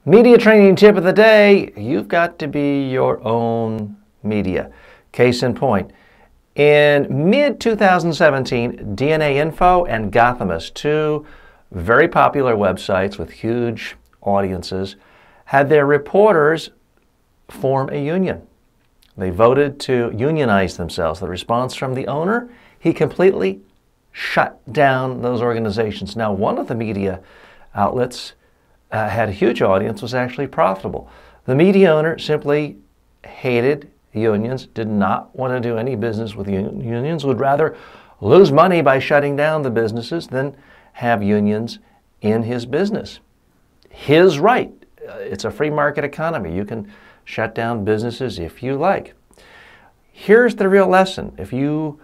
Media training tip of the day, you've got to be your own media. Case in point, in mid-2017, DNA Info and Gothamist, two very popular websites with huge audiences, had their reporters form a union. They voted to unionize themselves. The response from the owner, he completely shut down those organizations. Now, one of the media outlets had a huge audience, was actually profitable. The media owner simply hated unions, did not want to do any business with unions, would rather lose money by shutting down the businesses than have unions in his business. His right. It's a free market economy. You can shut down businesses if you like. Here's the real lesson. If you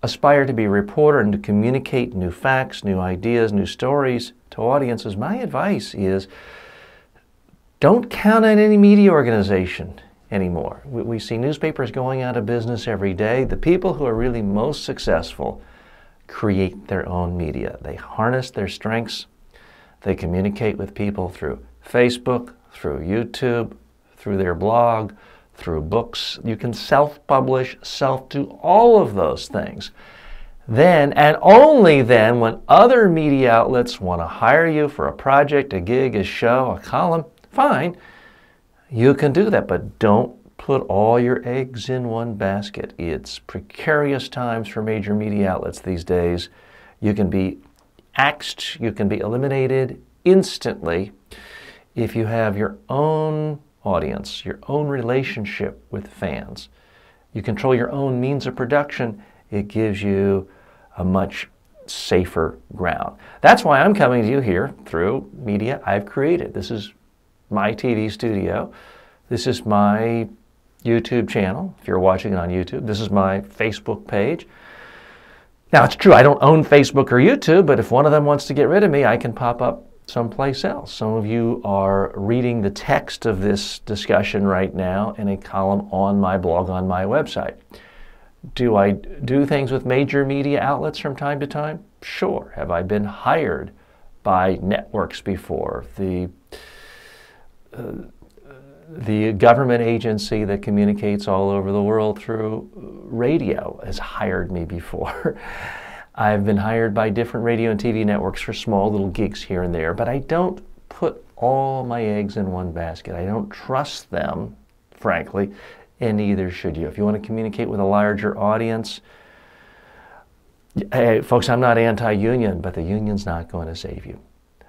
aspire to be a reporter and to communicate new facts, new ideas, new stories to audiences, my advice is don't count on any media organization anymore. We see newspapers going out of business every day. The people who are really most successful create their own media. They harness their strengths. They communicate with people through Facebook, through YouTube, through their blog, through books. You can self-publish, self-do all of those things. Then, and only then, when other media outlets want to hire you for a project, a gig, a show, a column, fine, you can do that, but don't put all your eggs in one basket. It's precarious times for major media outlets these days. You can be axed, you can be eliminated instantly if you have your own audience, your own relationship with fans. You control your own means of production. It gives you a much safer ground. That's why I'm coming to you here through media I've created. This is my TV studio. This is my YouTube channel, if you're watching it on YouTube. This is my Facebook page. Now, it's true, I don't own Facebook or YouTube, but if one of them wants to get rid of me, I can pop up someplace else. Some of you are reading the text of this discussion right now in a column on my blog on my website. Do I do things with major media outlets from time to time? Sure. Have I been hired by networks before? The government agency that communicates all over the world through radio has hired me before. I've been hired by different radio and TV networks for small little gigs here and there, but I don't put all my eggs in one basket. I don't trust them, frankly, and neither should you. If you want to communicate with a larger audience, hey, folks, I'm not anti-union, but the union's not going to save you.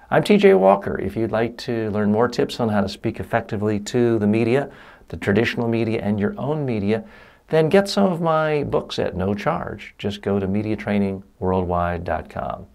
I'm TJ Walker. If you'd like to learn more tips on how to speak effectively to the media, the traditional media, and your own media, then get some of my books at no charge. Just go to mediatrainingworldwide.com.